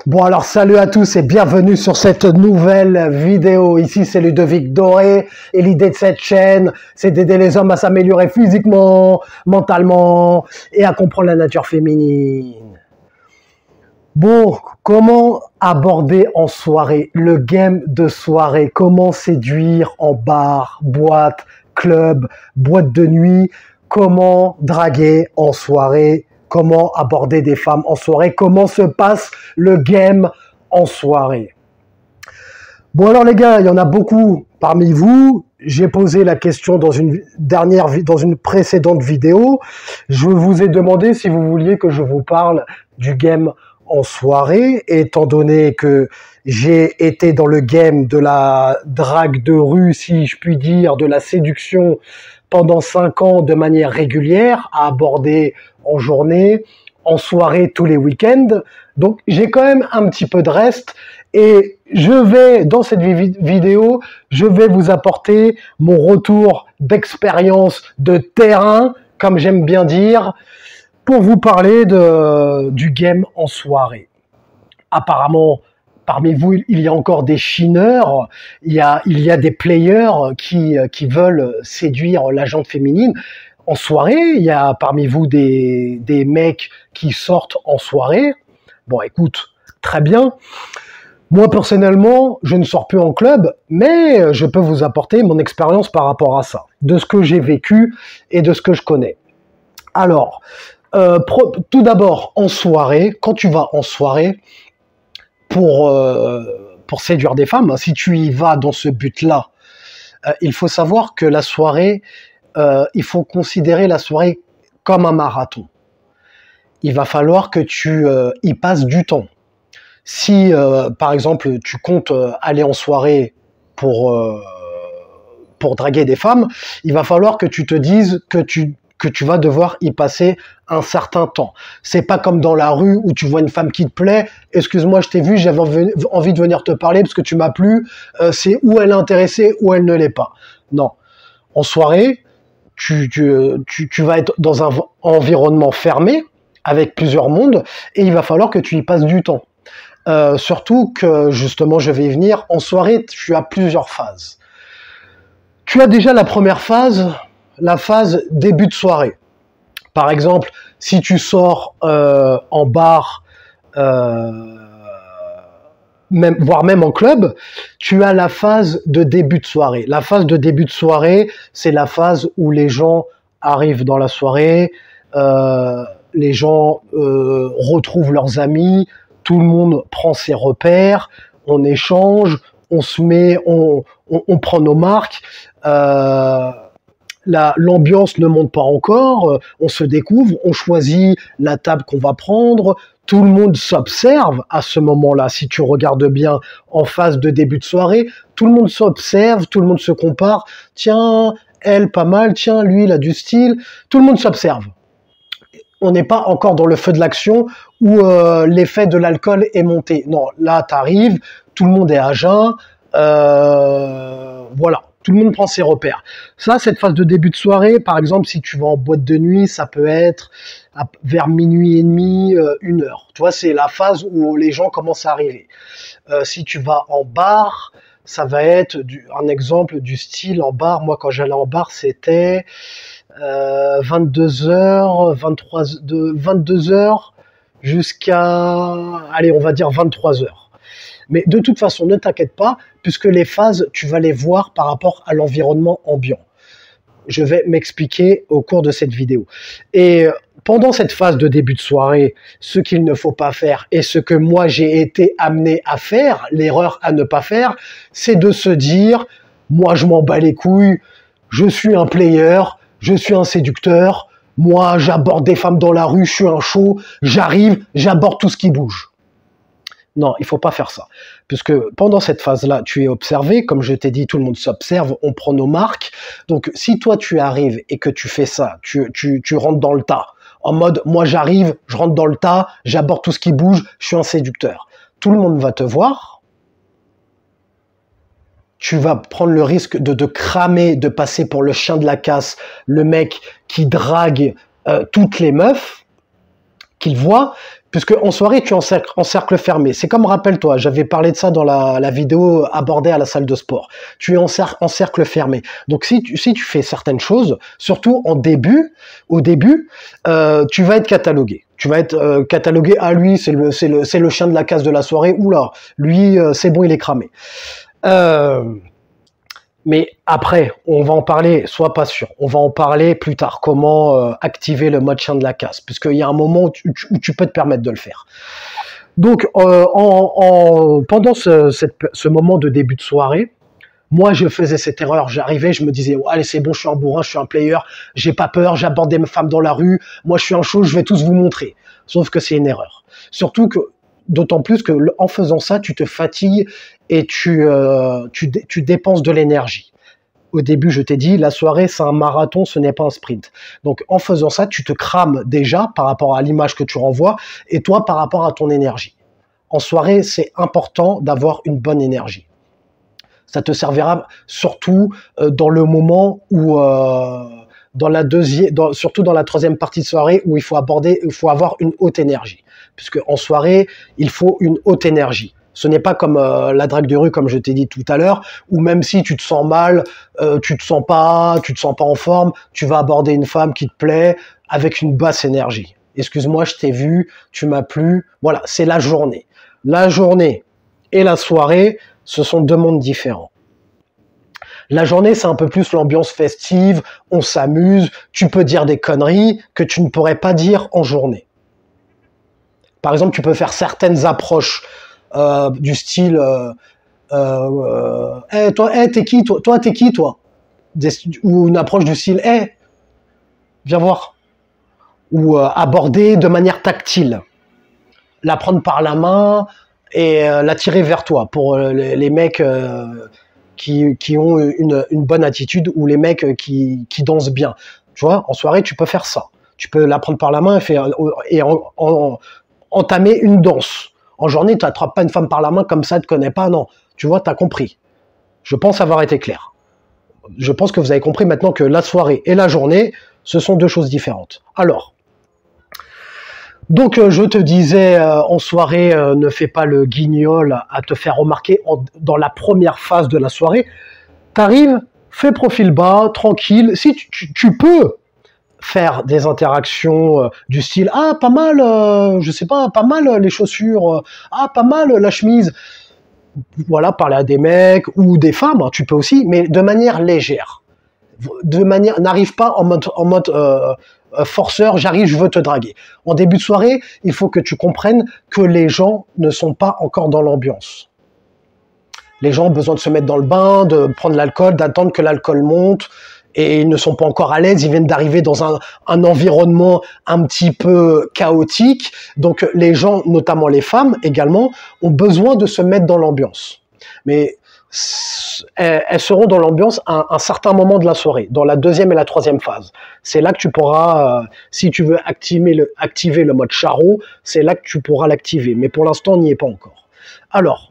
Bon alors salut à tous et bienvenue sur cette nouvelle vidéo. Ici c'est Ludovic Doré et l'idée de cette chaîne c'est d'aider les hommes à s'améliorer physiquement, mentalement et à comprendre la nature féminine. Bon, comment aborder en soirée le game de soirée? Comment séduire en bar, boîte, club, boîte de nuit? Comment draguer en soirée? Comment aborder des femmes en soirée? Comment se passe le game en soirée? Bon alors les gars, il y en a beaucoup parmi vous. J'ai posé la question dans une précédente vidéo. Je vous ai demandé si vous vouliez que je vous parle du game en soirée, étant donné que j'ai été dans le game de la drague de rue, si je puis dire, de la séduction pendant 5 ans de manière régulière, à aborder en journée, en soirée, tous les week-ends. Donc j'ai quand même un petit peu de reste et dans cette vidéo, je vais vous apporter mon retour d'expérience de terrain, comme j'aime bien dire, pour vous parler du game en soirée. Apparemment, parmi vous, il y a encore des chineurs, il y a des players qui veulent séduire la gente féminine. En soirée, il y a parmi vous des mecs qui sortent en soirée. Bon, écoute, très bien. Moi, personnellement, je ne sors plus en club, mais je peux vous apporter mon expérience par rapport à ça, de ce que j'ai vécu et de ce que je connais. Alors, tout d'abord, en soirée, quand tu vas en soirée, pour séduire des femmes, si tu y vas dans ce but-là, il faut savoir que la soirée, il faut considérer la soirée comme un marathon. Il va falloir que tu y passes du temps. Si, par exemple, tu comptes aller en soirée pour draguer des femmes, il va falloir que tu te dises que tu vas devoir y passer un certain temps. C'est pas comme dans la rue où tu vois une femme qui te plaît, excuse-moi, je t'ai vu, j'avais envie de venir te parler parce que tu m'as plu, c'est où elle est intéressée, ou elle ne l'est pas. Non. En soirée, tu vas être dans un environnement fermé, avec plusieurs mondes, et il va falloir que tu y passes du temps. Surtout que, justement, je vais y venir, en soirée, tu as plusieurs phases. Tu as déjà la première phase, la phase début de soirée. Par exemple, si tu sors en bar, voire même en club, tu as la phase de début de soirée. La phase de début de soirée, c'est la phase où les gens arrivent dans la soirée, les gens retrouvent leurs amis, tout le monde prend ses repères, on échange, on se met, on prend nos marques. L'ambiance ne monte pas encore, on se découvre, on choisit la table qu'on va prendre, tout le monde s'observe à ce moment-là. Si tu regardes bien en phase de début de soirée, tout le monde s'observe, tout le monde se compare. Tiens, elle pas mal, tiens, lui il a du style. Tout le monde s'observe. On n'est pas encore dans le feu de l'action où l'effet de l'alcool est monté. Non, là t'arrives, tout le monde est à jeun, voilà. Tout le monde prend ses repères. Ça, cette phase de début de soirée, par exemple, si tu vas en boîte de nuit, ça peut être vers minuit et demi, 1h. Tu vois, c'est la phase où les gens commencent à arriver. Si tu vas en bar, ça va être un exemple du style en bar. Moi, quand j'allais en bar, c'était 22h, 22h jusqu'à, allez, on va dire 23h. Mais de toute façon, ne t'inquiète pas, puisque les phases, tu vas les voir par rapport à l'environnement ambiant. Je vais m'expliquer au cours de cette vidéo. Et pendant cette phase de début de soirée, ce qu'il ne faut pas faire et ce que moi j'ai été amené à faire, l'erreur à ne pas faire, c'est de se dire, moi je m'en bats les couilles, je suis un player, je suis un séducteur, moi j'aborde des femmes dans la rue, je suis un show, j'arrive, j'aborde tout ce qui bouge. Non, il faut pas faire ça. Puisque pendant cette phase-là, tu es observé. Comme je t'ai dit, tout le monde s'observe, on prend nos marques. Donc, si toi, tu arrives et que tu fais ça, tu rentres dans le tas. En mode, moi, j'arrive, je rentre dans le tas, j'aborde tout ce qui bouge, je suis un séducteur. Tout le monde va te voir. Tu vas prendre le risque de cramer, de passer pour le chien de la casse, le mec qui drague toutes les meufs qu'il voit. Puisque en soirée, tu es en cercle fermé. C'est comme, rappelle-toi, j'avais parlé de ça dans la vidéo abordée à la salle de sport. Tu es en cercle fermé. Donc si tu fais certaines choses, surtout au début, tu vas être catalogué. Tu vas être catalogué, ah lui, c'est le chien de la casse de la soirée, oula, lui, c'est bon, il est cramé. Mais après, on va en parler, sois pas sûr, on va en parler plus tard, comment activer le mode chien de la casse, puisqu'il y a un moment où tu peux te permettre de le faire. Donc, pendant ce moment de début de soirée, moi, je faisais cette erreur, j'arrivais, je me disais, oh, allez, c'est bon, je suis un bourrin, je suis un player, j'ai pas peur, j'abordais mes femmes dans la rue, moi, je suis un show, je vais tous vous montrer. Sauf que c'est une erreur. Surtout que, d'autant plus que en faisant ça, tu te fatigues et tu dépenses de l'énergie. Au début, je t'ai dit, la soirée, c'est un marathon, ce n'est pas un sprint. Donc, en faisant ça, tu te crames déjà par rapport à l'image que tu renvoies et toi par rapport à ton énergie. En soirée, c'est important d'avoir une bonne énergie. Ça te servira surtout dans le moment où, surtout dans la troisième partie de soirée où il faut avoir une haute énergie. Puisque en soirée, il faut une haute énergie. Ce n'est pas comme la drague de rue, comme je t'ai dit tout à l'heure, où même si tu te sens mal, tu te sens pas en forme, tu vas aborder une femme qui te plaît avec une basse énergie. Excuse-moi, je t'ai vu, tu m'as plu. Voilà, c'est la journée. La journée et la soirée, ce sont deux mondes différents. La journée, c'est un peu plus l'ambiance festive, on s'amuse, tu peux dire des conneries que tu ne pourrais pas dire en journée. Par exemple, tu peux faire certaines approches du style hey, toi, hey, t'es qui, toi, t'es qui, toi? Ou une approche du style hey, viens voir. Ou aborder de manière tactile. La prendre par la main et la tirer vers toi pour les mecs qui ont une bonne attitude ou les mecs qui dansent bien. Tu vois, en soirée, tu peux faire ça. Tu peux la prendre par la main et entamer une danse. En journée, tu n'attrapes pas une femme par la main comme ça, tu ne te connais pas, non. Tu vois, tu as compris. Je pense avoir été clair. Je pense que vous avez compris maintenant que la soirée et la journée, ce sont deux choses différentes. Alors, donc je te disais, en soirée, ne fais pas le guignol à te faire remarquer dans la première phase de la soirée. T'arrives, fais profil bas, tranquille. Si tu peux faire des interactions du style « Ah, pas mal, je sais pas, pas mal les chaussures, ah, pas mal la chemise ». Voilà, parler à des mecs ou des femmes, hein, tu peux aussi, mais de manière légère. N'arrive pas en mode forceur, j'arrive, je veux te draguer. En début de soirée, il faut que tu comprennes que les gens ne sont pas encore dans l'ambiance. Les gens ont besoin de se mettre dans le bain, de prendre l'alcool, d'attendre que l'alcool monte, et ils ne sont pas encore à l'aise, ils viennent d'arriver dans un environnement un petit peu chaotique. Donc les gens, notamment les femmes également, ont besoin de se mettre dans l'ambiance. Mais elles seront dans l'ambiance à un certain moment de la soirée, dans la deuxième et la troisième phase. C'est là que tu pourras, si tu veux activer le mode charreau, c'est là que tu pourras l'activer. Mais pour l'instant, on n'y est pas encore. Alors,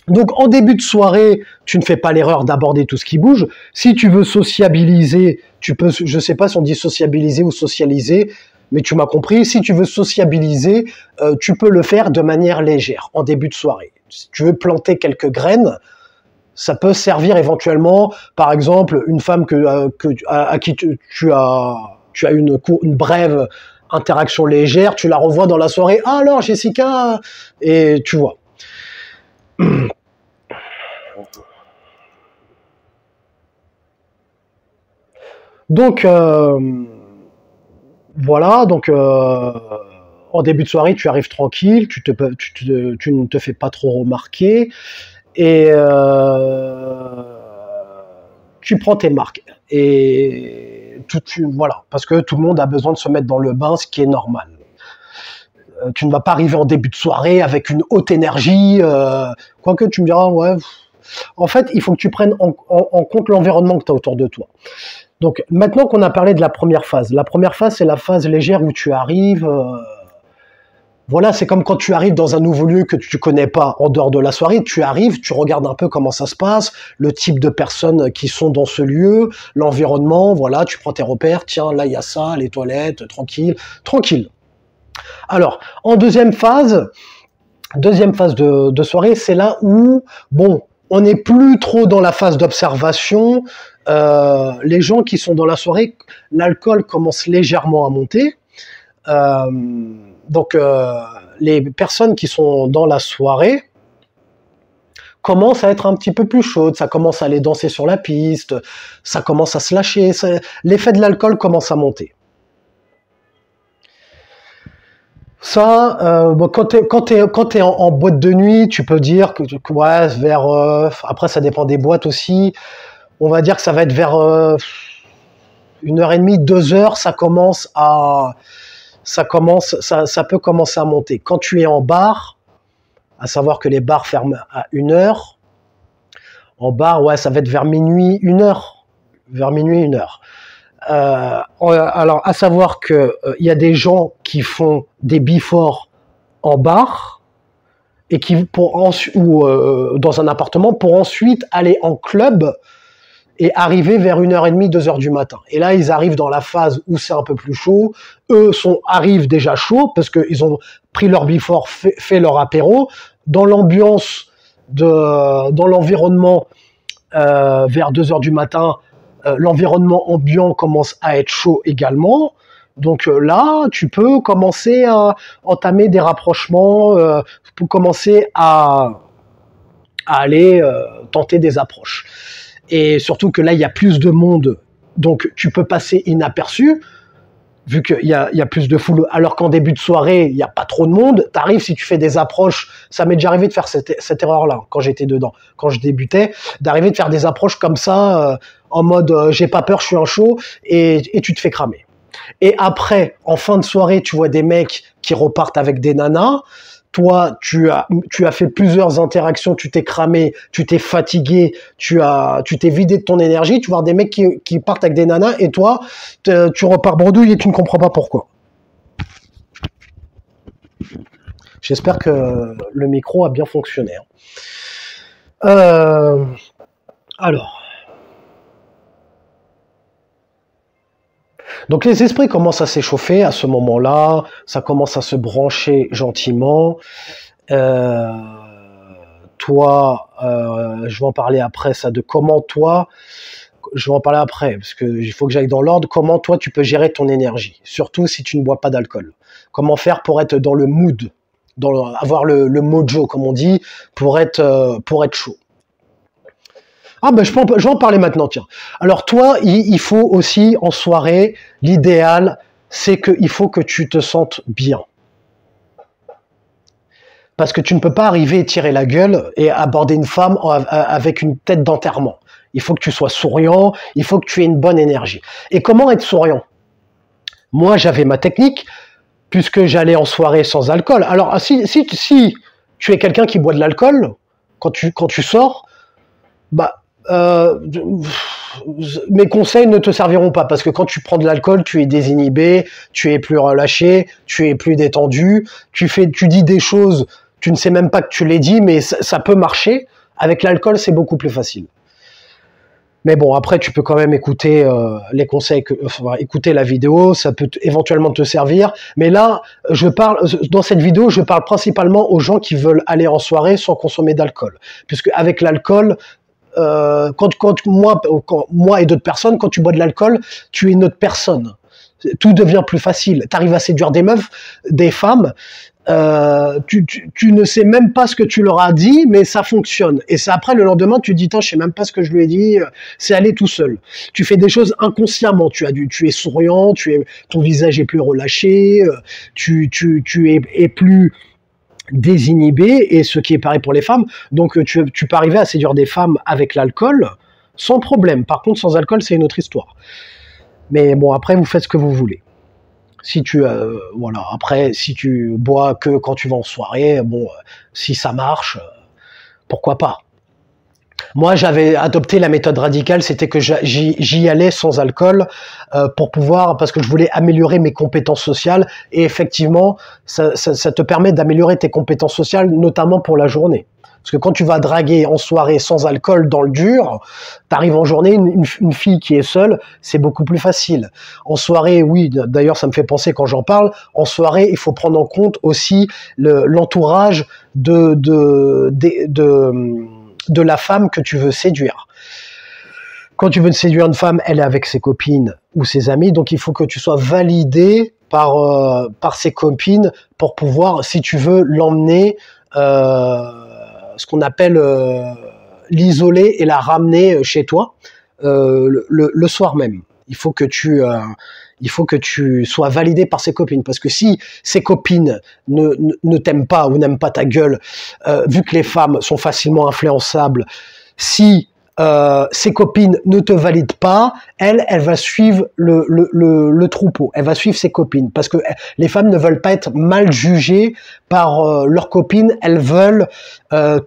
donc en début de soirée, tu ne fais pas l'erreur d'aborder tout ce qui bouge. Si tu veux sociabiliser, tu peux, je sais pas si on dit sociabiliser ou socialiser, mais tu m'as compris. Si tu veux sociabiliser, tu peux le faire de manière légère en début de soirée. Si tu veux planter quelques graines, ça peut servir éventuellement, par exemple, une femme à qui tu as une brève interaction légère, tu la revois dans la soirée. Ah alors Jessica, et tu vois. Donc voilà, donc en début de soirée, tu arrives tranquille, tu ne te fais pas trop remarquer et tu prends tes marques. Et voilà, parce que tout le monde a besoin de se mettre dans le bain, ce qui est normal. Tu ne vas pas arriver en début de soirée avec une haute énergie, quoique tu me diras, ouais. En fait, il faut que tu prennes en compte l'environnement que tu as autour de toi. Donc maintenant qu'on a parlé de la première phase c'est la phase légère où tu arrives, voilà, c'est comme quand tu arrives dans un nouveau lieu que tu connais pas en dehors de la soirée, tu arrives, tu regardes un peu comment ça se passe, le type de personnes qui sont dans ce lieu, l'environnement, voilà, tu prends tes repères, tiens, là il y a ça, les toilettes, tranquille. Alors, en deuxième phase de soirée, c'est là où, bon, on n'est plus trop dans la phase d'observation. Les gens qui sont dans la soirée, l'alcool commence légèrement à monter. Donc, les personnes qui sont dans la soirée commencent à être un petit peu plus chaudes, ça commence à aller danser sur la piste, ça commence à se lâcher, l'effet de l'alcool commence à monter. Ça, bon, quand t'es en boîte de nuit, tu peux dire que ouais, vers après ça dépend des boîtes aussi. On va dire que ça va être vers 1h30, 2h, ça peut commencer à monter. Quand tu es en bar, à savoir que les bars ferment à 1h, en bar, ouais, ça va être vers minuit, 1h, vers minuit, 1h. Alors, à savoir que il y a des gens qui font des before en bar et qui dans un appartement pour ensuite aller en club et arriver vers 1h30, 2h du matin. Et là, ils arrivent dans la phase où c'est un peu plus chaud. Eux arrivent déjà chauds parce qu'ils ont pris leur before, fait leur apéro. Dans l'ambiance dans l'environnement, vers 2h du matin, l'environnement ambiant commence à être chaud également. Donc là, tu peux commencer à entamer des rapprochements, pour commencer à aller tenter des approches. Et surtout que là, il y a plus de monde, donc tu peux passer inaperçu, vu qu'il y a plus de foule, alors qu'en début de soirée, il n'y a pas trop de monde. T'arrives, si tu fais des approches, ça m'est déjà arrivé de faire cette erreur-là, quand j'étais dedans, quand je débutais, d'arriver de faire des approches comme ça, en mode j'ai pas peur, je suis un show, et tu te fais cramer. Et après, en fin de soirée, tu vois des mecs qui repartent avec des nanas. Toi, tu as fait plusieurs interactions, tu t'es cramé, tu t'es fatigué, tu t'es vidé de ton énergie. Tu vois des mecs qui partent avec des nanas et toi, tu repars bredouille et tu ne comprends pas pourquoi. J'espère que le micro a bien fonctionné. Alors. Donc les esprits commencent à s'échauffer à ce moment-là, ça commence à se brancher gentiment. Toi, je vais en parler après, ça de comment toi, je vais en parler après, parce que il faut que j'aille dans l'ordre, comment toi tu peux gérer ton énergie, surtout si tu ne bois pas d'alcool. Comment faire pour être dans le mood, avoir le mojo comme on dit, pour être chaud. Ah ben je vais en parler maintenant, tiens. Alors toi, il faut aussi en soirée, l'idéal, c'est qu'il faut que tu te sentes bien. Parce que tu ne peux pas arriver et tirer la gueule et aborder une femme avec une tête d'enterrement. Il faut que tu sois souriant, il faut que tu aies une bonne énergie. Et comment être souriant? Moi, j'avais ma technique, puisque j'allais en soirée sans alcool. Alors, si tu es quelqu'un qui boit de l'alcool, quand tu sors, bah, mes conseils ne te serviront pas parce que quand tu prends de l'alcool, tu es désinhibé, tu es plus relâché, tu es plus détendu, tu dis des choses, tu ne sais même pas que tu les dis, mais ça peut marcher. Avec l'alcool, c'est beaucoup plus facile. Mais bon, après, tu peux quand même écouter les conseils, écouter la vidéo, ça peut éventuellement te servir. Mais là, dans cette vidéo, je parle principalement aux gens qui veulent aller en soirée sans consommer d'alcool, puisque avec l'alcool, moi et d'autres personnes, quand tu bois de l'alcool, tu es une autre personne. Tout devient plus facile. Tu arrives à séduire des meufs, des femmes. Tu ne sais même pas ce que tu leur as dit, mais ça fonctionne. Et c'est après, le lendemain, tu te dis, je sais même pas ce que je lui ai dit. C'est aller tout seul. Tu fais des choses inconsciemment. Tu es souriant, ton visage est plus relâché, tu es plus désinhibé, et ce qui est pareil pour les femmes. Donc tu peux arriver à séduire des femmes avec l'alcool sans problème. Par contre, sans alcool, c'est une autre histoire. Mais bon, après, vous faites ce que vous voulez. Si voilà, après, si tu bois que quand tu vas en soirée, bon, si ça marche, pourquoi pas. Moi, j'avais adopté la méthode radicale, c'était que j'y allais sans alcool parce que je voulais améliorer mes compétences sociales. Et effectivement, ça te permet d'améliorer tes compétences sociales, notamment pour la journée. Parce que quand tu vas draguer en soirée sans alcool dans le dur, t'arrives en journée, une fille qui est seule, c'est beaucoup plus facile. En soirée, oui, d'ailleurs ça me fait penser quand j'en parle, en soirée, il faut prendre en compte aussi l'entourage de la femme que tu veux séduire. Quand tu veux séduire une femme, elle est avec ses copines ou ses amis, donc il faut que tu sois validé par ses copines pour pouvoir, si tu veux, l'emmener, ce qu'on appelle l'isoler et la ramener chez toi le soir même. Il faut que tu sois validé par ses copines, parce que si ses copines ne t'aiment pas ou n'aiment pas ta gueule, vu que les femmes sont facilement influençables, si ses copines ne te valident pas, elle va suivre le troupeau, elle va suivre ses copines, parce que les femmes ne veulent pas être mal jugées par leurs copines, elles veulent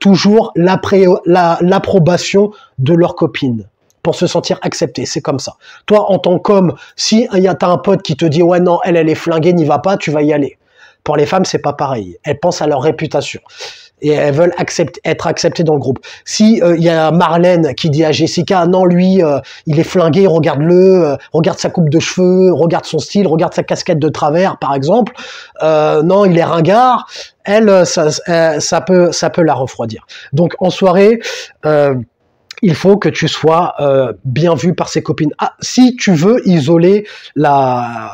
toujours l'approbation de leurs copines pour se sentir acceptées, c'est comme ça. Toi, en tant qu'homme, si t'as un pote qui te dit « ouais non, elle est flinguée, n'y va pas », tu vas y aller. Pour les femmes, c'est pas pareil, elles pensent à leur réputation. Et elles veulent être acceptées dans le groupe. Si y a Marlène qui dit à Jessica, non, lui, il est flingué, regarde-le, regarde sa coupe de cheveux, regarde son style, regarde sa casquette de travers, par exemple. Non, il est ringard. Elle, ça peut la refroidir. Donc en soirée, il faut que tu sois bien vu par ses copines. Ah, si tu veux isoler la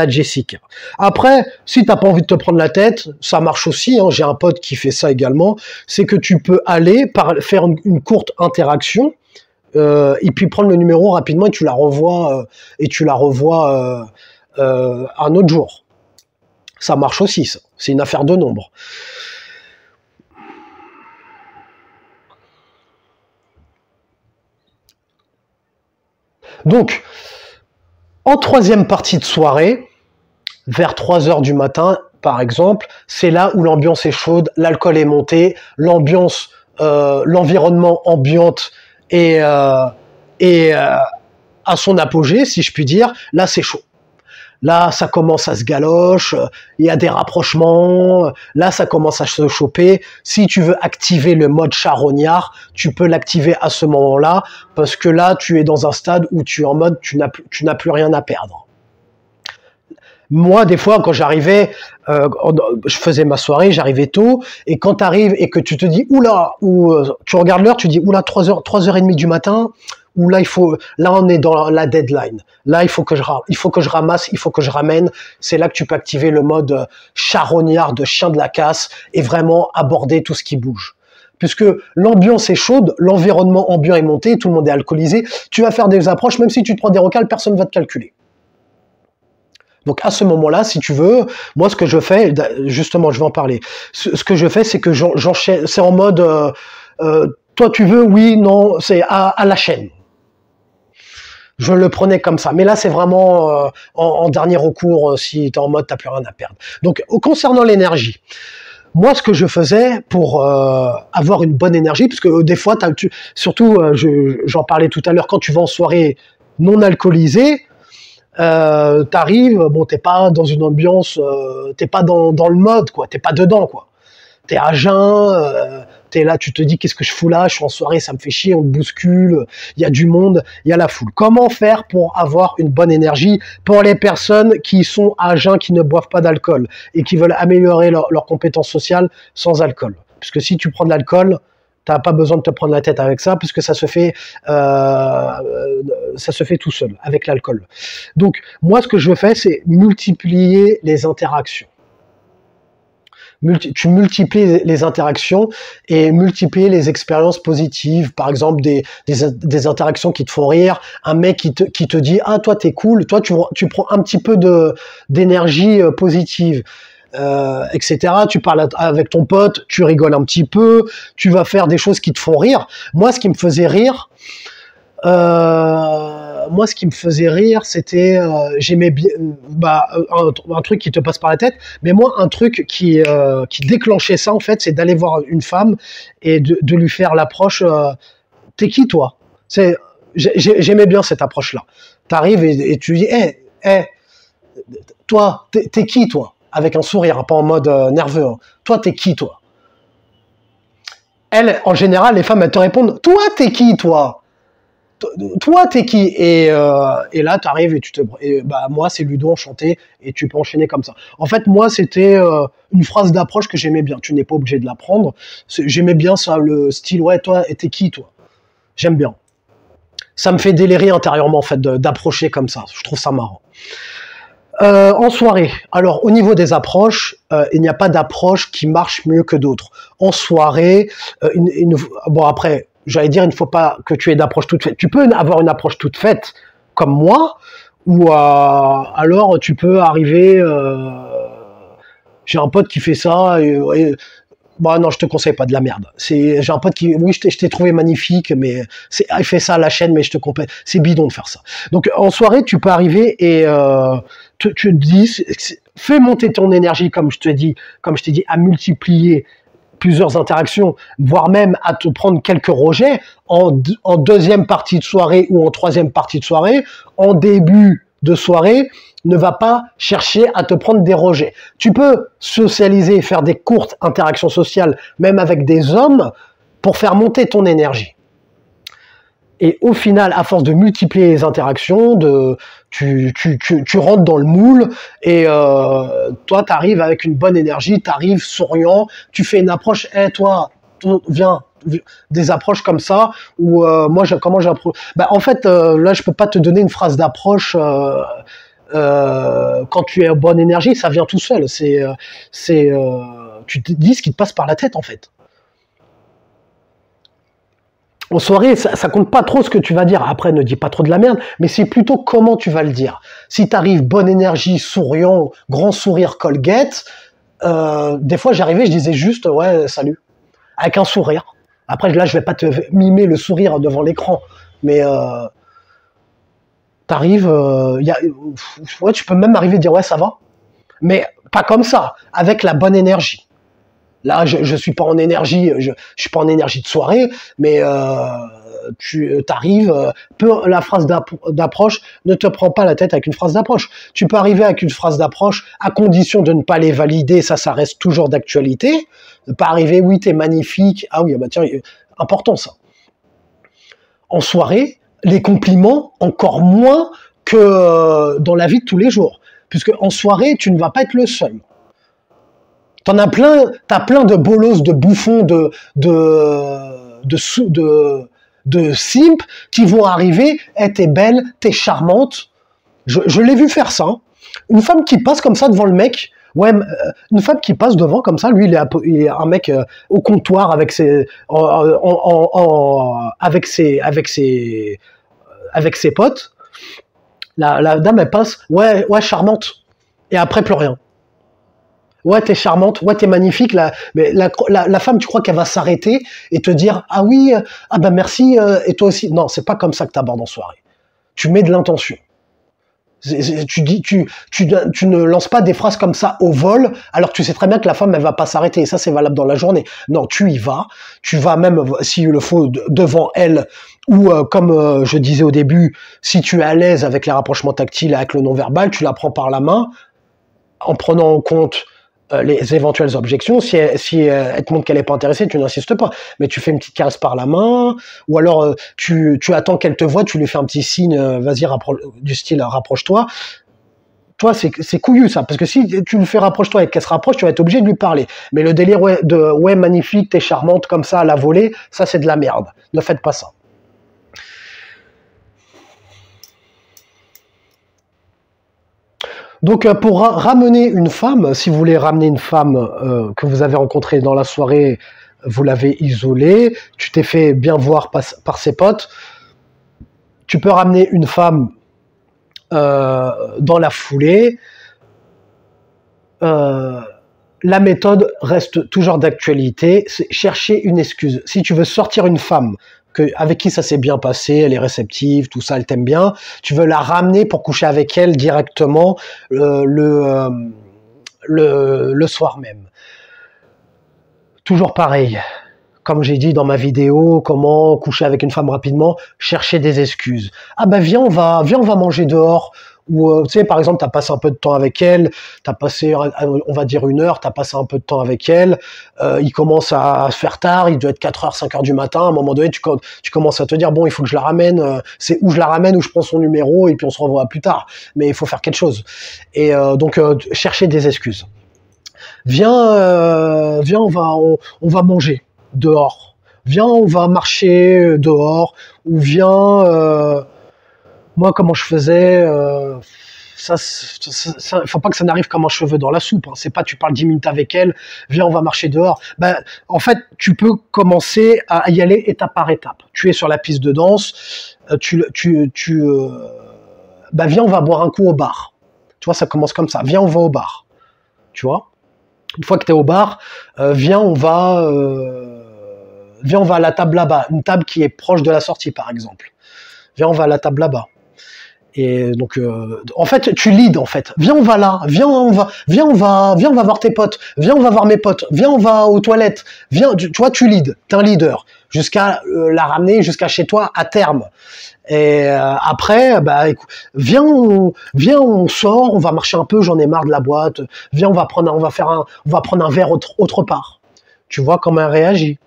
Jessica. Après, si t'as pas envie de te prendre la tête, ça marche aussi, hein, j'ai un pote qui fait ça également, c'est que tu peux aller faire une courte interaction et puis prendre le numéro rapidement et tu la revois un autre jour. Ça marche aussi, ça. C'est une affaire de nombre. Donc, en troisième partie de soirée, vers 3 heures du matin, par exemple, c'est là où l'ambiance est chaude, l'alcool est monté, l'environnement ambiante est à son apogée, si je puis dire. Là, c'est chaud. Là, ça commence à se galoche, il y a des rapprochements, là, ça commence à se choper. Si tu veux activer le mode charognard, tu peux l'activer à ce moment-là, parce que là, tu es dans un stade où tu es en mode, tu n'as plus rien à perdre. Moi, des fois, quand j'arrivais, je faisais ma soirée, j'arrivais tôt, et quand tu arrives et que tu te dis, oula, ou tu regardes l'heure, tu dis, oula, 3h30 du matin, où là on est dans la deadline. Là, il faut que je ramasse, il faut que je ramène. C'est là que tu peux activer le mode charognard de chien de la casse et vraiment aborder tout ce qui bouge. Puisque l'ambiance est chaude, l'environnement ambiant est monté, tout le monde est alcoolisé, tu vas faire des approches, même si tu te prends des recals, personne ne va te calculer. Donc à ce moment-là, si tu veux, moi ce que je fais, justement je vais en parler, ce que je fais c'est que j'enchaîne, c'est en mode, toi tu veux, oui, non, c'est à la chaîne. Je le prenais comme ça. Mais là, c'est vraiment en dernier recours, si tu es en mode, tu n'as plus rien à perdre. Donc, concernant l'énergie, moi, ce que je faisais pour avoir une bonne énergie, parce que des fois, surtout, j'en parlais tout à l'heure, quand tu vas en soirée non alcoolisée, t'arrives, bon, t'es pas dans une ambiance, t'es pas dans le mode, quoi, t'es pas dedans, quoi. T'es à jeun, t'es là, tu te dis qu'est-ce que je fous là, je suis en soirée, ça me fait chier, on me bouscule, il y a du monde, il y a la foule. Comment faire pour avoir une bonne énergie pour les personnes qui sont à jeun, qui ne boivent pas d'alcool et qui veulent améliorer leurs compétences sociales sans alcool? Puisque si tu prends de l'alcool, t'as pas besoin de te prendre la tête avec ça, puisque ça se fait tout seul avec l'alcool. Donc moi, ce que je fais, c'est multiplier les interactions. Tu multiplies les interactions et multiplier les expériences positives. Par exemple, des interactions qui te font rire, un mec qui te dit ah toi t'es cool, toi tu prends un petit peu d'énergie positive, etc. Tu parles avec ton pote, tu rigoles un petit peu, tu vas faire des choses qui te font rire. Moi, ce qui me faisait rire, c'était j'aimais bien un truc qui te passe par la tête, mais moi un truc qui déclenchait ça en fait, c'est d'aller voir une femme et de lui faire l'approche t'es qui toi? J'aimais bien cette approche là. T'arrives et tu dis toi t'es qui toi? Avec un sourire, pas en mode nerveux, hein. Toi t'es qui toi? elles, en général, les femmes, elles te répondent, toi, t'es qui, toi? Toi, t'es qui? Et là, t'arrives et bah, moi, c'est Ludo, enchanté, et tu peux enchaîner comme ça. En fait, moi, c'était une phrase d'approche que j'aimais bien. Tu n'es pas obligé de la prendre. J'aimais bien ça, le style, ouais, toi, et t'es qui, toi? J'aime bien. Ça me fait délirer intérieurement, en fait, d'approcher comme ça. Je trouve ça marrant. En soirée, alors au niveau des approches, il n'y a pas d'approche qui marche mieux que d'autres. En soirée, bon après, j'allais dire, il ne faut pas que tu aies d'approche toute faite. Tu peux avoir une approche toute faite, comme moi, ou alors tu peux arriver. J'ai un pote qui fait ça. Bah non, je te conseille pas de la merde. J'ai un pote qui, oui, je t'ai trouvé magnifique, mais il fait ça à la chaîne, mais je te conseille, c'est bidon de faire ça. Donc en soirée, tu peux arriver et tu te dis, fais monter ton énergie, comme je t'ai dit, à multiplier plusieurs interactions, voire même à te prendre quelques rejets en deuxième partie de soirée ou en troisième partie de soirée, en début de soirée, ne va pas chercher à te prendre des rejets. Tu peux socialiser et faire des courtes interactions sociales, même avec des hommes, pour faire monter ton énergie. Et au final, à force de multiplier les interactions, tu rentres dans le moule et toi, tu arrives avec une bonne énergie, tu arrives souriant, tu fais une approche, hey, toi, viens, des approches comme ça, où moi, comment j'approche? Bah, en fait, là, je peux pas te donner une phrase d'approche. Quand tu es en bonne énergie, ça vient tout seul. Tu te dis ce qui te passe par la tête, en fait. En soirée, ça compte pas trop ce que tu vas dire. Après, ne dis pas trop de la merde, mais c'est plutôt comment tu vas le dire. Si tu arrives bonne énergie, souriant, grand sourire Colgate, des fois j'arrivais, je disais juste ouais, salut, avec un sourire. Après, là, je vais pas te mimer le sourire devant l'écran, mais t'arrives, ouais, tu peux même arriver à dire ouais, ça va, mais pas comme ça, avec la bonne énergie. Là, je suis pas en énergie, je suis pas en énergie de soirée, mais tu t'arrives, la phrase d'approche, ne te prends pas la tête avec une phrase d'approche. Tu peux arriver avec une phrase d'approche à condition de ne pas les valider, ça reste toujours d'actualité. Ne pas arriver, oui, t'es magnifique, ah oui, bah tiens, important ça. En soirée, les compliments, encore moins que dans la vie de tous les jours. Puisque en soirée, tu ne vas pas être le seul. T'as plein de bolos, de bouffons, de simp qui vont arriver. Hey, t'es belle, t'es charmante. Je l'ai vu faire ça. Hein. Une femme qui passe comme ça devant le mec. Ouais, une femme qui passe devant comme ça. Lui, il est un mec au comptoir avec ses potes. La dame, elle passe. Ouais, charmante. Et après, plus rien. Ouais, t'es charmante, ouais, t'es magnifique. Mais la femme, tu crois qu'elle va s'arrêter et te dire ah oui, ah ben merci, et toi aussi. Non, c'est pas comme ça que t'abordes en soirée. Tu mets de l'intention. Tu ne lances pas des phrases comme ça au vol, alors que tu sais très bien que la femme, elle va pas s'arrêter. Et ça, c'est valable dans la journée. Non, tu y vas. Tu vas même, s'il le faut, devant elle, ou comme je disais au début, si tu es à l'aise avec les rapprochements tactiles, avec le non-verbal, tu la prends par la main, en prenant en compte les éventuelles objections. Si elle te montre qu'elle n'est pas intéressée, tu n'insistes pas. Mais tu fais une petite caresse par la main, ou alors tu attends qu'elle te voie, tu lui fais un petit signe, vas-y, du style rapproche-toi. Toi, c'est couillu ça, parce que si tu lui fais rapproche-toi et qu'elle se rapproche, tu vas être obligé de lui parler. Mais le délire ouais magnifique, t'es charmante comme ça à la volée, ça c'est de la merde. Ne faites pas ça. Donc pour ramener une femme, si vous voulez ramener une femme que vous avez rencontrée dans la soirée, vous l'avez isolée, tu t'es fait bien voir par ses potes, tu peux ramener une femme dans la foulée. La méthode reste toujours d'actualité, c'est chercher une excuse. Si tu veux sortir une femme avec qui ça s'est bien passé, elle est réceptive, tout ça, elle t'aime bien, tu veux la ramener pour coucher avec elle directement le soir même. Toujours pareil, comme j'ai dit dans ma vidéo, comment coucher avec une femme rapidement, chercher des excuses. Ah ben viens on va manger dehors, Ou tu sais, par exemple, tu as passé un peu de temps avec elle, tu as passé, on va dire 1 heure, tu as passé un peu de temps avec elle, il commence à se faire tard, il doit être 4 heures, 5 heures du matin, à un moment donné, tu commences à te dire, bon, il faut que je la ramène, c'est où je la ramène, où je prends son numéro, et puis on se revoit plus tard. Mais il faut faire quelque chose. Et donc, chercher des excuses. Viens, on va manger dehors. Viens, on va marcher dehors. Ou viens, moi, comment je faisais, faut pas que ça n'arrive comme un cheveu dans la soupe. Hein. C'est pas, tu parles 10 minutes avec elle, viens, on va marcher dehors. Ben, en fait, tu peux commencer à y aller étape par étape. Tu es sur la piste de danse, ben, viens, on va boire un coup au bar. Tu vois, ça commence comme ça. Viens, on va au bar. Tu vois. Une fois que tu es au bar, viens, on va à la table là-bas, une table qui est proche de la sortie, par exemple. Viens, on va à la table là-bas. Et donc, en fait, tu leads, en fait. Viens, on va là. Viens, on va voir tes potes. Viens, on va voir mes potes. Viens, on va aux toilettes. Viens, tu vois, tu leads. T'es un leader. Jusqu'à la ramener jusqu'à chez toi à terme. Et après, bah, écoute, viens, on sort, on va marcher un peu. J'en ai marre de la boîte. Viens, on va prendre un verre autre part. Tu vois comment elle réagit.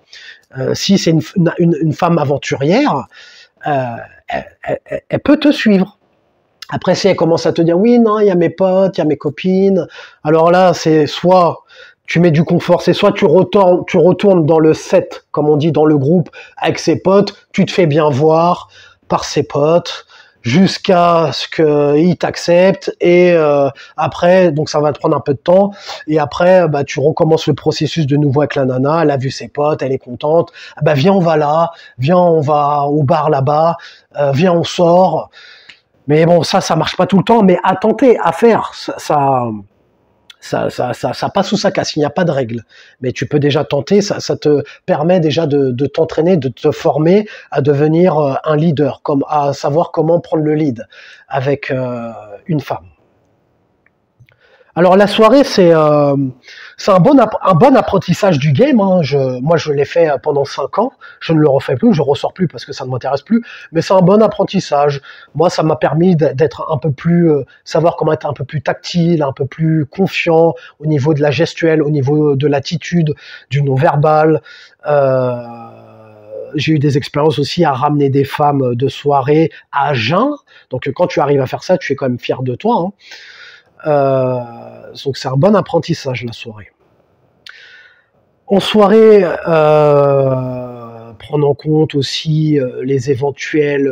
Si c'est une femme aventurière, elle peut te suivre. Après, si elle commence à te dire, oui, non, il y a mes potes, il y a mes copines, alors là, c'est soit tu mets du confort, c'est soit tu retournes dans le set, comme on dit, dans le groupe, avec ses potes, tu te fais bien voir par ses potes, jusqu'à ce qu'ils t'acceptent, et après, donc ça va te prendre un peu de temps, et après, bah, tu recommences le processus de nouveau avec la nana, elle a vu ses potes, elle est contente, bah, viens, on va là, viens, on va au bar là-bas, viens, on sort. Mais bon, ça marche pas tout le temps, mais à tenter, à faire, ça passe ou ça casse, il n'y a pas de règle. Mais tu peux déjà tenter, ça te permet déjà de t'entraîner, de te former à devenir un leader, comme à savoir comment prendre le lead avec une femme. Alors la soirée, c'est un bon apprentissage du game. Hein. Moi, je l'ai fait pendant 5 ans. Je ne le refais plus, je ressors plus parce que ça ne m'intéresse plus. Mais c'est un bon apprentissage. Moi, ça m'a permis d'être un peu plus, savoir comment être un peu plus tactile, un peu plus confiant au niveau de la gestuelle, au niveau de l'attitude, du non-verbal. J'ai eu des expériences aussi à ramener des femmes de soirée à jeun. Donc quand tu arrives à faire ça, tu es quand même fier de toi. Hein. Donc c'est un bon apprentissage la soirée. En soirée, prendre en compte aussi les éventuels.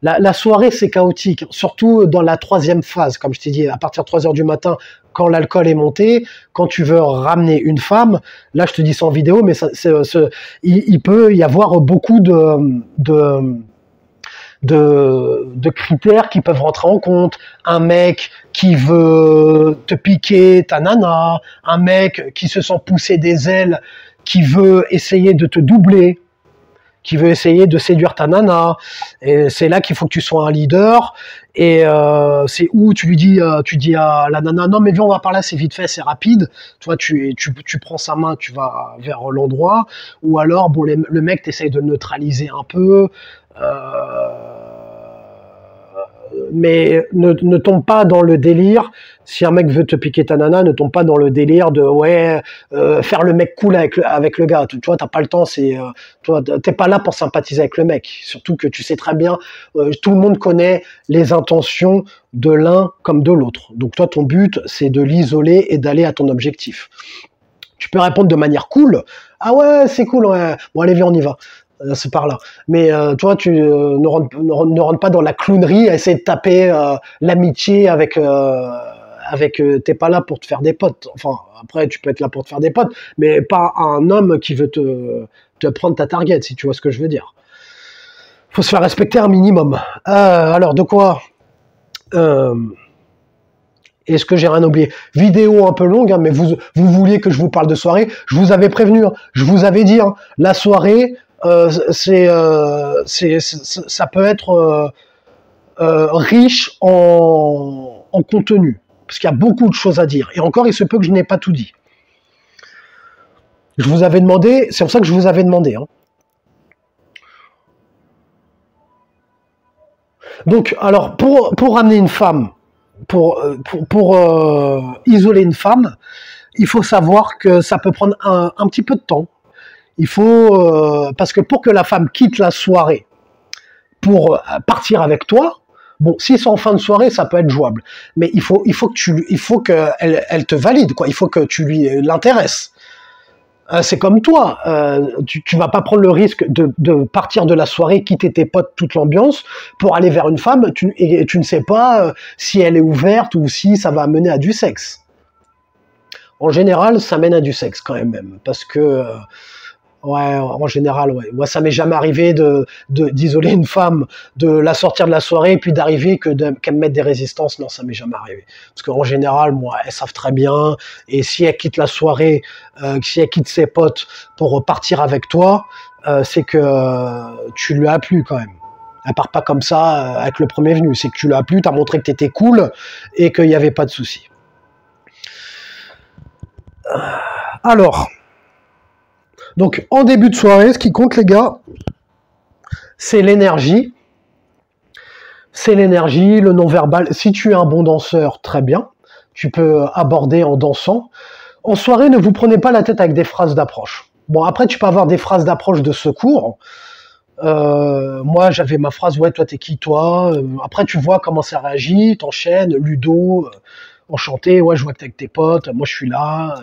La soirée c'est chaotique, surtout dans la 3e phase, comme je t'ai dit, à partir de 3 heures du matin, quand l'alcool est monté, quand tu veux ramener une femme, là je te dis ça en vidéo, mais il peut y avoir beaucoup de critères qui peuvent rentrer en compte. Un mec qui veut te piquer ta nana, un mec qui se sent pousser des ailes, qui veut essayer de te doubler, qui veut essayer de séduire ta nana. Et c'est là qu'il faut que tu sois un leader. Et c'est où tu dis à la nana, non mais viens, on va par là, c'est vite fait, c'est rapide. Toi, tu prends sa main, tu vas vers l'endroit. Ou alors, bon, le mec, t'essayes de le neutraliser un peu. Mais ne tombe pas dans le délire. Si un mec veut te piquer ta nana, ne tombe pas dans le délire de faire le mec cool avec le gars. Tu vois, t'as pas le temps. Toi, t'es pas là pour sympathiser avec le mec. Surtout que tu sais très bien, tout le monde connaît les intentions de l'un comme de l'autre. Donc toi, ton but, c'est de l'isoler et d'aller à ton objectif. Tu peux répondre de manière cool. Ah ouais, c'est cool. Ouais. Bon, allez, viens, on y va. C'est par là. Mais toi, tu ne rentres pas dans la clownerie à essayer de taper l'amitié avec... t'es pas là pour te faire des potes. Enfin, après, tu peux être là pour te faire des potes, mais pas un homme qui veut te prendre ta target, si tu vois ce que je veux dire. Faut se faire respecter un minimum. Alors, de quoi est-ce que j'ai rien oublié? Vidéo un peu longue, hein, mais vous vouliez que je vous parle de soirée. Je vous avais prévenu, hein, je vous avais dit, hein, la soirée, ça peut être riche en contenu, parce qu'il y a beaucoup de choses à dire. Et encore, il se peut que je n'ai pas tout dit. Je vous avais demandé, c'est pour ça que je vous avais demandé. Hein. Donc, alors, pour ramener une femme, pour isoler une femme, il faut savoir que ça peut prendre un petit peu de temps. Il faut, parce que pour que la femme quitte la soirée pour partir avec toi, bon, si c'est en fin de soirée, ça peut être jouable. Mais il faut qu'elle te valide, quoi. Il faut que tu lui l'intéresses. C'est comme toi, tu vas pas prendre le risque de partir de la soirée, quitter tes potes, toute l'ambiance, pour aller vers une femme, et tu ne sais pas si elle est ouverte ou si ça va mener à du sexe. En général, ça mène à du sexe quand même, parce que ouais, en général, ouais. Moi, ça m'est jamais arrivé d'isoler une femme, de la sortir de la soirée, et puis d'arriver qu'elle me mette des résistances. Non, ça m'est jamais arrivé. Parce qu'en général, moi, elles savent très bien. Et si elle quitte la soirée, si elle quitte ses potes pour partir avec toi, c'est que tu lui as plu quand même. Elle part pas comme ça avec le premier venu. C'est que tu lui as plu, t'as montré que t'étais cool et qu'il n'y avait pas de souci. Alors. Donc, en début de soirée, ce qui compte, les gars, c'est l'énergie. C'est l'énergie, le non-verbal. Si tu es un bon danseur, très bien. Tu peux aborder en dansant. En soirée, ne vous prenez pas la tête avec des phrases d'approche. Bon, après, tu peux avoir des phrases d'approche de secours. Moi, j'avais ma phrase, ouais, toi, t'es qui, toi? Après, tu vois comment ça réagit, t'enchaînes, Ludo, enchanté, ouais, je vois que t'es avec tes potes, moi, je suis là.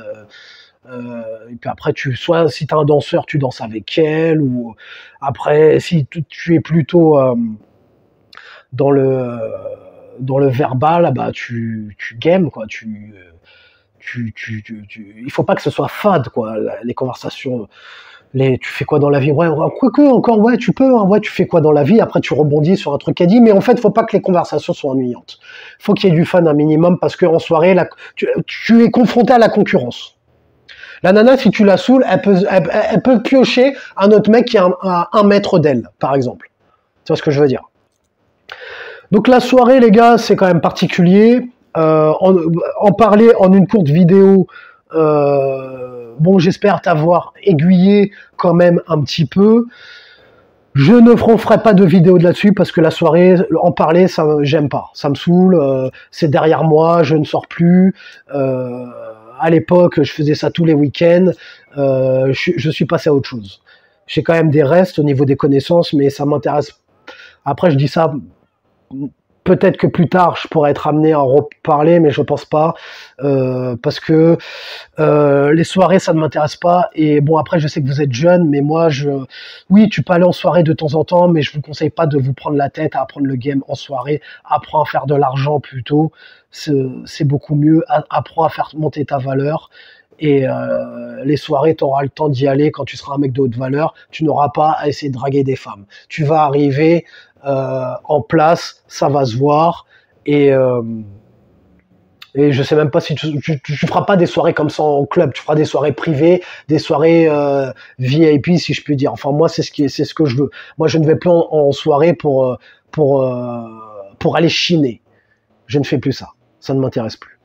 Et puis après, soit si tu es un danseur, tu danses avec elle, ou après, si tu es plutôt dans le verbal, bah tu games, quoi. Il faut pas que ce soit fade, quoi. Les conversations, tu fais quoi dans la vie? Ouais, quoique encore, ouais, tu peux, hein, ouais, tu fais quoi dans la vie? Après, tu rebondis sur un truc qu'elle dit, mais en fait, faut pas que les conversations soient ennuyantes. Faut qu'il y ait du fun un minimum, parce que en soirée, tu es confronté à la concurrence. La nana, si tu la saoules, elle peut piocher un autre mec qui est à 1 mètre d'elle, par exemple. Tu vois ce que je veux dire? Donc la soirée, les gars, c'est quand même particulier. En parler en une courte vidéo, bon, j'espère t'avoir aiguillé quand même un petit peu. Je ne ferai pas de vidéo de là-dessus parce que la soirée, en parler, ça, j'aime pas. Ça me saoule. C'est derrière moi, je ne sors plus. À l'époque, je faisais ça tous les week-ends. Je suis passé à autre chose. J'ai quand même des restes au niveau des connaissances, mais ça m'intéresse. Après, je dis ça. Peut-être que plus tard, je pourrais être amené à en reparler, mais je pense pas, parce que les soirées, ça ne m'intéresse pas. Et bon, après, je sais que vous êtes jeune, mais moi, oui, tu peux aller en soirée de temps en temps, mais je vous conseille pas de vous prendre la tête à apprendre le game en soirée. Apprends à faire de l'argent plutôt, c'est beaucoup mieux. Apprends à faire monter ta valeur. Et les soirées, tu auras le temps d'y aller quand tu seras un mec de haute valeur. Tu n'auras pas à essayer de draguer des femmes. Tu vas arriver en place, ça va se voir. Et je sais même pas si tu feras pas des soirées comme ça en club. Tu feras des soirées privées, des soirées VIP, si je puis dire. Enfin, moi, c'est ce que je veux. Moi, je ne vais plus en soirée pour aller chiner. Je ne fais plus ça. Ça ne m'intéresse plus.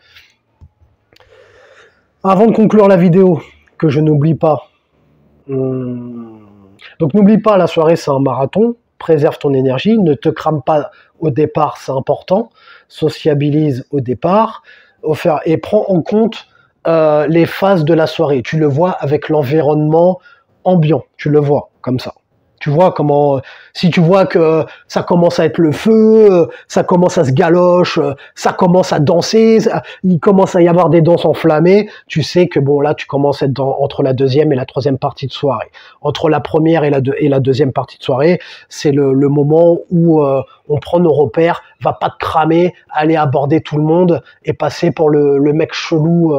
Avant de conclure la vidéo, que je n'oublie pas. Donc n'oublie pas, la soirée c'est un marathon. Préserve ton énergie. Ne te crame pas au départ, c'est important. Sociabilise au départ. Et prends en compte les phases de la soirée. Tu le vois avec l'environnement ambiant. Tu le vois comme ça. Tu vois comment, si tu vois que ça commence à être le feu, ça commence à se galoche, ça commence à danser, il commence à y avoir des danses enflammées, tu sais que bon là tu commences à être entre la deuxième et la troisième partie de soirée. Entre la première et la deuxième partie de soirée, c'est le moment où on prend nos repères, va pas te cramer, aller aborder tout le monde et passer pour le mec chelou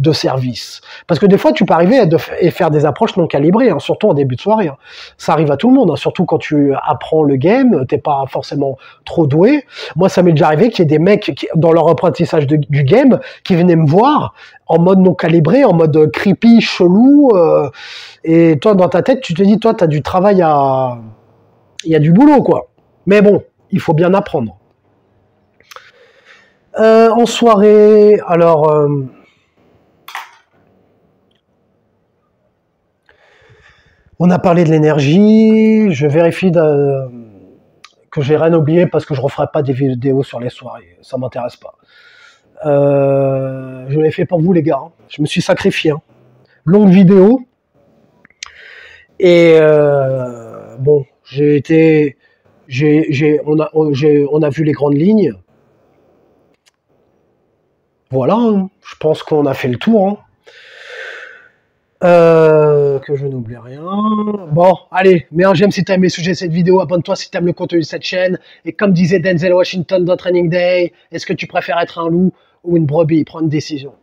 de service. Parce que des fois, tu peux arriver et faire des approches non calibrées, hein, surtout en début de soirée. Hein. Ça arrive à tout le monde, hein, surtout quand tu apprends le game, t'es pas forcément trop doué. Moi, ça m'est déjà arrivé qu'il y ait des mecs dans leur apprentissage du game qui venaient me voir en mode non calibré, en mode creepy, chelou. Et toi, dans ta tête, tu te dis, toi, t'as du travail il y a du boulot, quoi. Mais bon, il faut bien apprendre. En soirée, alors... on a parlé de l'énergie, je vérifie que j'ai rien oublié parce que je referai pas des vidéos sur les soirées, ça m'intéresse pas. Je l'ai fait pour vous les gars, hein. Je me suis sacrifié. Hein. Longue vidéo. Et bon, on a vu les grandes lignes. Voilà, hein. Je pense qu'on a fait le tour. Hein. Que je n'oublie rien. Bon, allez, mets un j'aime si tu as aimé le sujet de cette vidéo, abonne-toi si tu aimes le contenu de cette chaîne. Et comme disait Denzel Washington dans Training Day, est-ce que tu préfères être un loup ou une brebis? Prends une décision.